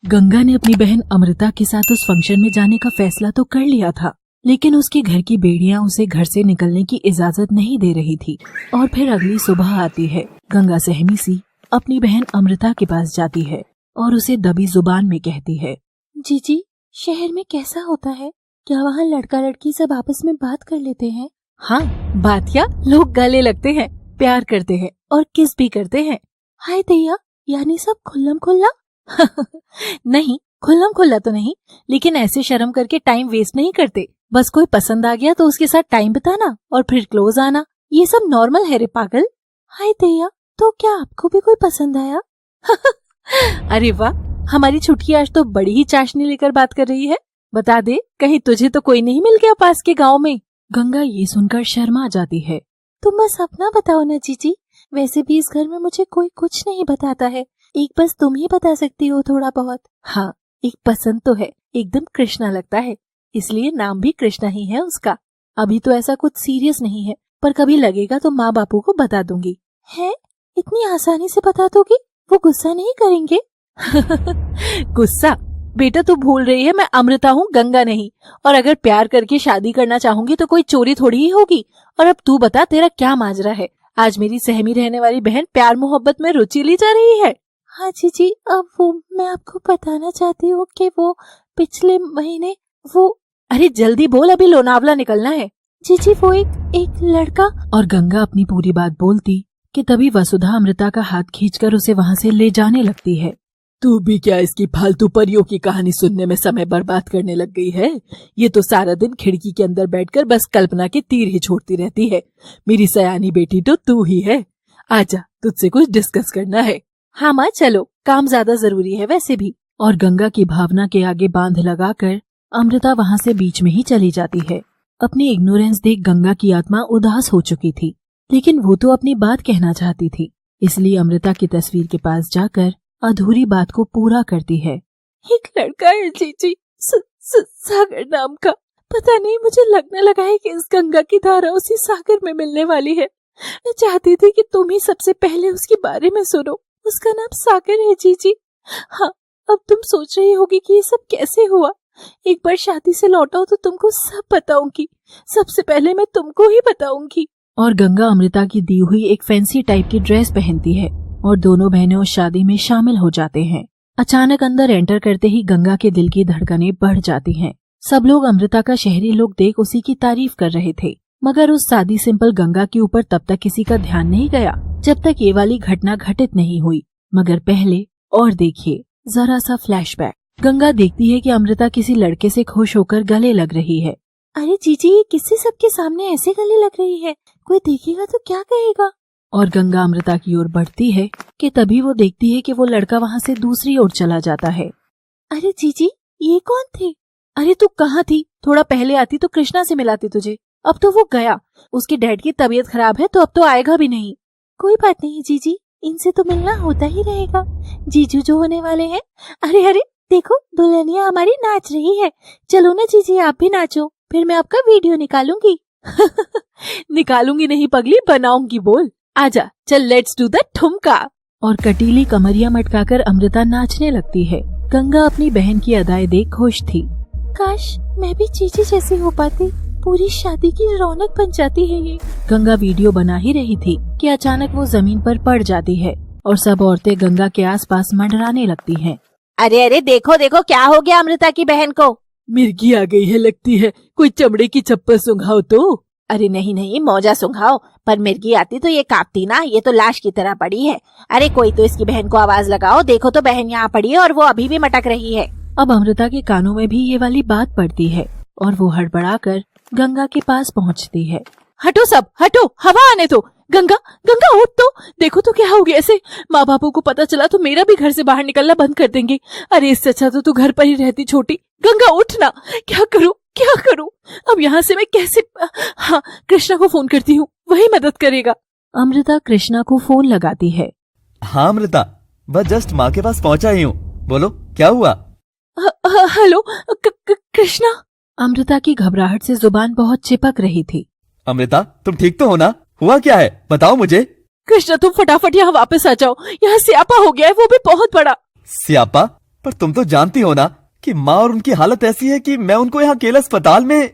गंगा ने अपनी बहन अमृता के साथ उस फंक्शन में जाने का फैसला तो कर लिया था, लेकिन उसके घर की बेड़ियां उसे घर से निकलने की इजाजत नहीं दे रही थी। और फिर अगली सुबह आती है। गंगा सहमी सी अपनी बहन अमृता के पास जाती है और उसे दबी जुबान में कहती है, जीजी, शहर में कैसा होता है? क्या वहाँ लड़का लड़की सब आपस में बात कर लेते हैं? हाँ, बात क्या, लोग गले लगते हैं, प्यार करते हैं और किस भी करते हैं। हाय दैया, यानी सब खुल्लम खुल्ला? नहीं, खुल्लम खुल्ला तो नहीं, लेकिन ऐसे शर्म करके टाइम वेस्ट नहीं करते। बस कोई पसंद आ गया तो उसके साथ टाइम बिताना और फिर क्लोज आना, ये सब नॉर्मल है रे पागल। हाय दैया, तो क्या आपको भी कोई पसंद आया? अरे वाह, हमारी छुटकी आज तो बड़ी ही चाशनी लेकर बात कर रही है। बता दे, कहीं तुझे तो कोई नहीं मिल गया पास के गांव में? गंगा ये सुनकर शर्मा जाती है। तुम बस अपना बताओ ना जीजी, वैसे भी इस घर में मुझे कोई कुछ नहीं बताता है, एक बस तुम ही बता सकती हो थोड़ा बहुत। हाँ, एक पसंद तो है, एकदम कृष्णा लगता है, इसलिए नाम भी कृष्णा ही है उसका। अभी तो ऐसा कुछ सीरियस नहीं है, पर कभी लगेगा तो माँ बापू को बता दूंगी। है? इतनी आसानी से बता दोगी? वो गुस्सा नहीं करेंगे? गुस्सा? बेटा तू भूल रही है, मैं अमृता हूँ, गंगा नहीं। और अगर प्यार करके शादी करना चाहूंगी तो कोई चोरी थोड़ी ही होगी। और अब तू बता, तेरा क्या माजरा है? आज मेरी सहमी रहने वाली बहन प्यार मोहब्बत में रुचि ली जा रही है। हाँ जीजी, अब वो मैं आपको बताना चाहती हूँ कि वो पिछले महीने वो। अरे जल्दी बोल, अभी लोनावला निकलना है। जीजी, वो एक लड़का। और गंगा अपनी पूरी बात बोलती कि तभी वसुधा अमृता का हाथ खींचकर उसे वहाँ से ले जाने लगती है। तू भी क्या इसकी फालतू परियों की कहानी सुनने में समय बर्बाद करने लग गई है? ये तो सारा दिन खिड़की के अंदर बैठकर बस कल्पना के तीर ही छोड़ती रहती है। मेरी सयानी बेटी तो तू ही है। आजा, तुझसे कुछ डिस्कस करना है। हाँ माँ, चलो, काम ज्यादा जरूरी है वैसे भी। और गंगा की भावना के आगे बांध लगाकर अमृता वहाँ से बीच में ही चली जाती है। अपनी इग्नोरेंस देख गंगा की आत्मा उदास हो चुकी थी, लेकिन वो तो अपनी बात कहना चाहती थी, इसलिए अमृता की तस्वीर के पास जाकर अधूरी बात को पूरा करती है। एक लड़का है जीजी, सागर नाम का। पता नहीं, मुझे लगने लगा है कि इस गंगा की धारा उसी सागर में मिलने वाली है। मैं चाहती थी कि तुम ही सबसे पहले उसके बारे में सुनो। उसका नाम सागर है जीजी। हाँ, अब तुम सोच रही होगी कि ये सब कैसे हुआ। एक बार शादी से लौटाओ तो तुमको सब बताऊंगी। सबसे पहले मैं तुमको ही बताऊंगी। और गंगा अमृता की दी हुई एक फैंसी टाइप की ड्रेस पहनती है और दोनों बहनें उस शादी में शामिल हो जाते हैं। अचानक अंदर एंटर करते ही गंगा के दिल की धड़कनें बढ़ जाती हैं। सब लोग अमृता का शहरी लोग देख उसी की तारीफ कर रहे थे, मगर उस सादी सिंपल गंगा के ऊपर तब तक किसी का ध्यान नहीं गया जब तक ये वाली घटना घटित नहीं हुई। मगर पहले और देखिए जरा सा फ्लैशबैक। गंगा देखती है कि अमृता किसी लड़के से खुश होकर गले लग रही है। अरे जीजी, ये किसी सबके सामने ऐसे गले लग रही है? कोई देखेगा तो क्या कहेगा? और गंगा अमृता की ओर बढ़ती है कि तभी वो देखती है कि वो लड़का वहाँ से दूसरी ओर चला जाता है। अरे जीजी, ये कौन थे? अरे तू कहाँ थी? थोड़ा पहले आती तो कृष्णा से मिलाती तुझे। अब तो वो गया, उसके डैड की तबीयत खराब है तो अब तो आएगा भी नहीं। कोई बात नहीं जीजी, इनसे तो मिलना होता ही रहेगा। जीजू जो होने वाले हैं। अरे अरे देखो, दुल्हनिया हमारी नाच रही है। चलो ना जीजी, आप भी नाचो, फिर मैं आपका वीडियो निकालूंगी। निकालूंगी नहीं पगली, बनाऊंगी बोल। आजा, चल लेट्स डू द ठुमका। और कटीली कमरिया मटकाकर अमृता नाचने लगती है। गंगा अपनी बहन की अदाएं देख खुश थी। काश मैं भी जीजी जैसी हो पाती, पूरी शादी की रौनक बन जाती है ये। गंगा वीडियो बना ही रही थी कि अचानक वो जमीन पर पड़ जाती है और सब औरतें गंगा के आसपास मंडराने लगती हैं। अरे अरे देखो देखो, क्या हो गया अमृता की बहन को? मिर्गी आ गई है लगती है, कोई चमड़े की चप्पल सुंघाओ तो। अरे नहीं नहीं, मौजा सुंघाओ, पर मिर्गी आती तो ये कांपती ना, ये तो लाश की तरह पड़ी है। अरे कोई तो इसकी बहन को आवाज लगाओ, देखो तो बहन यहाँ पड़ी है और वो अभी भी मटक रही है। अब अमृता के कानों में भी ये वाली बात पड़ती है और वो हड़बड़ाकर गंगा के पास पहुँचती है। हटो सब, हटो, हवा आने दो। गंगा गंगा उठ तो, देखो तो क्या हो गया ऐसे। माँ बापों को पता चला तो मेरा भी घर से बाहर निकलना बंद कर देंगे। अरे इससे अच्छा तो तू घर पर ही रहती छोटी। गंगा उठ ना, क्या करूं क्या करूं अब यहाँ से मैं कैसे। हाँ, कृष्णा को फोन करती हूँ, वही मदद करेगा। अमृता कृष्णा को फोन लगाती है। हाँ अमृता, बस जस्ट माँ के पास पहुँचा ही हूँ, बोलो क्या हुआ? हेलो कृष्णा। अमृता की घबराहट से जुबान बहुत चिपक रही थी। अमृता तुम ठीक तो हो ना? हुआ क्या है बताओ मुझे। कृष्णा तुम फटाफट यहाँ वापस आ जाओ, यहाँ स्यापा हो गया है, वो भी बहुत बड़ा। स्यापा? पर तुम तो जानती हो ना कि माँ और उनकी हालत ऐसी है कि मैं उनको यहाँ अकेले अस्पताल में।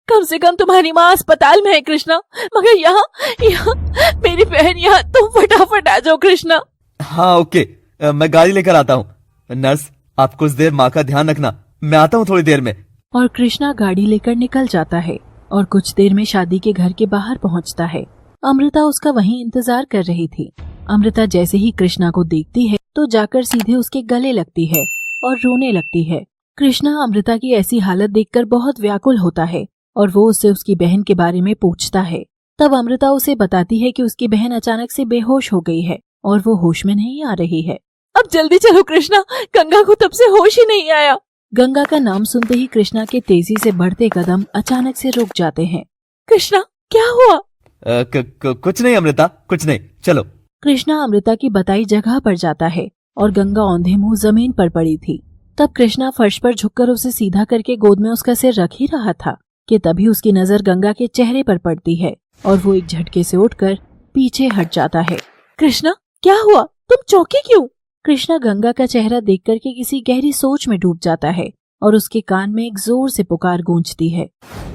कम से कम तुम्हारी माँ अस्पताल में है कृष्णा, मगर यहाँ यहाँ मेरी बहन, यहाँ तुम फटाफट आ जाओ कृष्णा। हाँ ओके, मैं गाड़ी लेकर आता हूँ। नर्स, आप कुछ देर माँ का ध्यान रखना, मैं आता हूँ थोड़ी देर में। और कृष्णा गाड़ी लेकर निकल जाता है और कुछ देर में शादी के घर के बाहर पहुंचता है। अमृता उसका वहीं इंतजार कर रही थी। अमृता जैसे ही कृष्णा को देखती है तो जाकर सीधे उसके गले लगती है और रोने लगती है। कृष्णा अमृता की ऐसी हालत देखकर बहुत व्याकुल होता है और वो उससे उसकी बहन के बारे में पूछता है। तब अमृता उसे बताती है कि उसकी बहन अचानक से बेहोश हो गई है और वो होश में नहीं आ रही है। अब जल्दी चलो कृष्णा, गंगा को तब से होश ही नहीं आया। गंगा का नाम सुनते ही कृष्णा के तेजी से बढ़ते कदम अचानक से रुक जाते हैं। कृष्णा, क्या हुआ? कुछ नहीं अमृता, कुछ नहीं, चलो। कृष्णा अमृता की बताई जगह पर जाता है और गंगा औंधे मुंह जमीन पर पड़ी थी। तब कृष्णा फर्श पर झुककर उसे सीधा करके गोद में उसका सिर रख ही रहा था कि तभी उसकी नजर गंगा के चेहरे पर पड़ती है और वो एक झटके से उठकर पीछे हट जाता है। कृष्णा, क्या हुआ? तुम चौंकी क्यों? कृष्णा गंगा का चेहरा देख करके किसी गहरी सोच में डूब जाता है और उसके कान में एक जोर से पुकार गूंजती है।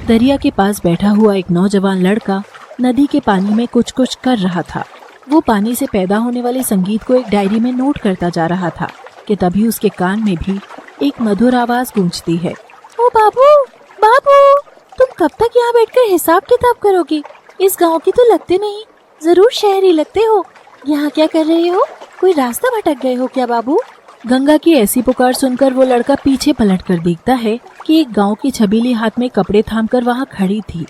दरिया के पास बैठा हुआ एक नौजवान लड़का नदी के पानी में कुछ कुछ कर रहा था। वो पानी से पैदा होने वाले संगीत को एक डायरी में नोट करता जा रहा था कि तभी उसके कान में भी एक मधुर आवाज गूंजती है। ओ बाबू, बाबू, तुम कब तक यहाँ बैठकर हिसाब किताब करोगे? इस गांव की तो लगते नहीं, जरूर शहरी लगते हो। यहाँ क्या कर रहे हो? कोई रास्ता भटक गए हो क्या बाबू? गंगा की ऐसी पुकार सुनकर वो लड़का पीछे पलटकर देखता है कि एक गांव की छबीली हाथ में कपड़े थामकर वहाँ खड़ी थी।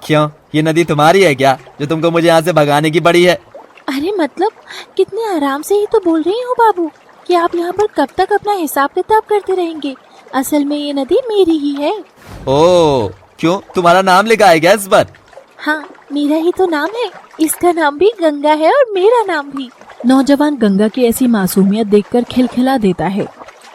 क्यों, ये नदी तुम्हारी है क्या, जो तुमको मुझे यहाँ से भगाने की पड़ी है? अरे मतलब, कितने आराम से ही तो बोल रही हो बाबू कि आप यहाँ पर कब तक अपना हिसाब किताब करते रहेंगे। असल में ये नदी मेरी ही है। ओह, क्यों, तुम्हारा नाम लिखा है क्या इस पर? हाँ, मेरा ही तो नाम है। इसका नाम भी गंगा है और मेरा नाम भी। नौजवान गंगा की ऐसी मासूमियत देखकर खिलखिला देता है।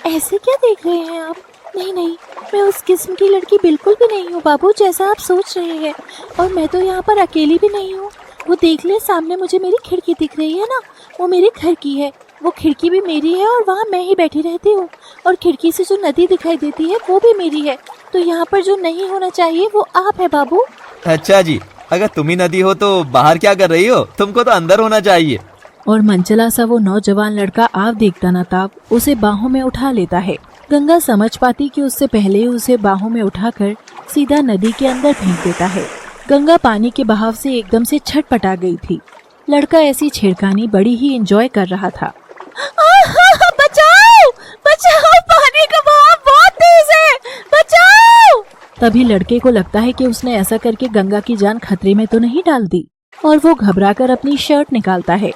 ऐसे क्या देख रहे हैं आप? नहीं नहीं, मैं उस किस्म की लड़की बिल्कुल भी नहीं हूँ बाबू, जैसा आप सोच रहे हैं। और मैं तो यहाँ पर अकेली भी नहीं हूँ। वो देख ले, सामने मुझे मेरी खिड़की दिख रही है ना, वो मेरे घर की है। वो खिड़की भी मेरी है और वहाँ मैं ही बैठी रहती हूँ। और खिड़की से जो नदी दिखाई देती है वो भी मेरी है। तो यहाँ पर जो नहीं होना चाहिए वो आप है बाबू। अच्छा जी, अगर तुम ही नदी हो तो बाहर क्या कर रही हो? तुमको तो अंदर होना चाहिए। और मनचला सा वो नौजवान लड़का आप देखता न ताब उसे बाहों में उठा लेता है। गंगा समझ पाती कि उससे पहले ही उसे बाहों में उठाकर सीधा नदी के अंदर फेंक देता है। गंगा पानी के बहाव से एकदम से छटपटा गई थी। लड़का ऐसी छेड़खानी बड़ी ही एंजॉय कर रहा था। बचाओ, बचाओ, पानी का बहाव बहुत तेज है, बचाओ। तभी लड़के को लगता है कि उसने ऐसा करके गंगा की जान खतरे में तो नहीं डाल दी और वो घबराकर अपनी शर्ट निकालता है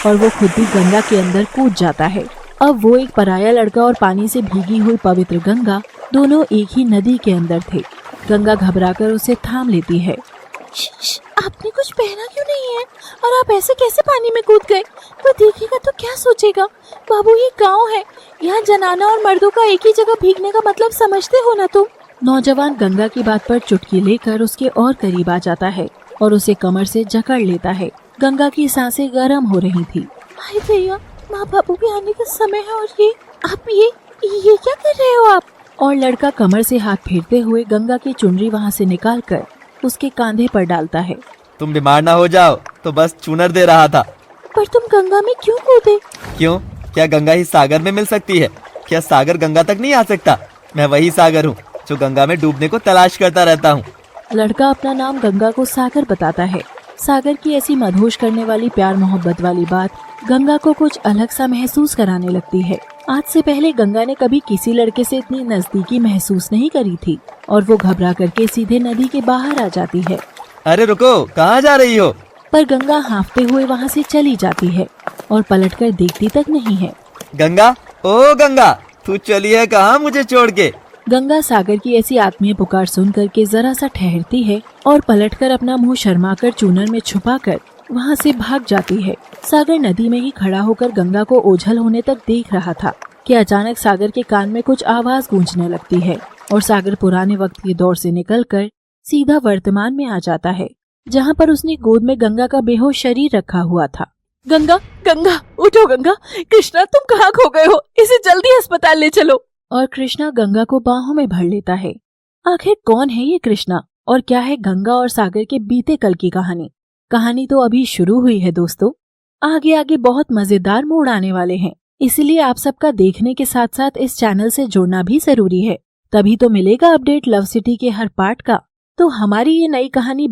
और वो खुद भी गंगा के अंदर कूद जाता है। अब वो एक पराया लड़का और पानी से भीगी हुई पवित्र गंगा दोनों एक ही नदी के अंदर थे। गंगा घबराकर उसे थाम लेती है। आपने कुछ पहना क्यों नहीं है? और आप ऐसे कैसे पानी में कूद गए? कोई देखेगा तो क्या सोचेगा? बाबू, ये गांव है, यहाँ जनाना और मर्दों का एक ही जगह भीगने का मतलब समझते हो ना तुम? नौजवान गंगा की बात पर चुटकी लेकर उसके और करीब आ जाता है और उसे कमर से जकड़ लेता है। गंगा की सांसें गर्म हो रही थी। हाय भैया, माँ बाबू के आने का समय है और ये क्या कर रहे हो आप? और लड़का कमर से हाथ फेरते हुए गंगा की चुनरी वहाँ से निकालकर उसके कांधे पर डालता है। तुम बीमार ना हो जाओ तो बस चूनर दे रहा था। पर तुम गंगा में क्यों कूदे? क्यों, क्या गंगा ही सागर में मिल सकती है? क्या सागर गंगा तक नहीं आ सकता? मैं वही सागर हूँ जो गंगा में डूबने को तलाश करता रहता हूँ। लड़का अपना नाम गंगा को सागर बताता है। सागर की ऐसी मदहोश करने वाली प्यार मोहब्बत वाली बात गंगा को कुछ अलग सा महसूस कराने लगती है। आज से पहले गंगा ने कभी किसी लड़के से इतनी नजदीकी महसूस नहीं करी थी और वो घबरा करके सीधे नदी के बाहर आ जाती है। अरे रुको, कहाँ जा रही हो? पर गंगा हाँफते हुए वहाँ से चली जाती है और पलटकर देखती तक नहीं है। गंगा, ओ गंगा, तू चली है कहाँ मुझे छोड़ के? गंगा सागर की ऐसी आत्मीय पुकार सुन करके जरा सा ठहरती है और पलटकर अपना मुंह शर्माकर चूनर में छुपाकर वहाँ से भाग जाती है। सागर नदी में ही खड़ा होकर गंगा को ओझल होने तक देख रहा था कि अचानक सागर के कान में कुछ आवाज गूंजने लगती है और सागर पुराने वक्त के दौर से निकलकर सीधा वर्तमान में आ जाता है, जहाँ पर उसने गोद में गंगा का बेहोश शरीर रखा हुआ था। गंगा गंगा उठो गंगा, कृष्णा तुम कहाँ खो गए हो, इसे जल्दी अस्पताल ले चलो। और कृष्णा गंगा को बाहों में भर लेता है। आखिर कौन है ये कृष्णा और क्या है गंगा और सागर के बीते कल की कहानी? कहानी तो अभी शुरू हुई है दोस्तों, आगे आगे बहुत मजेदार मोड़ आने वाले हैं, इसलिए आप सबका देखने के साथ साथ इस चैनल से जुड़ना भी जरूरी है। तभी तो मिलेगा अपडेट लव सिटी के हर पार्ट का। तो हमारी ये नई कहानी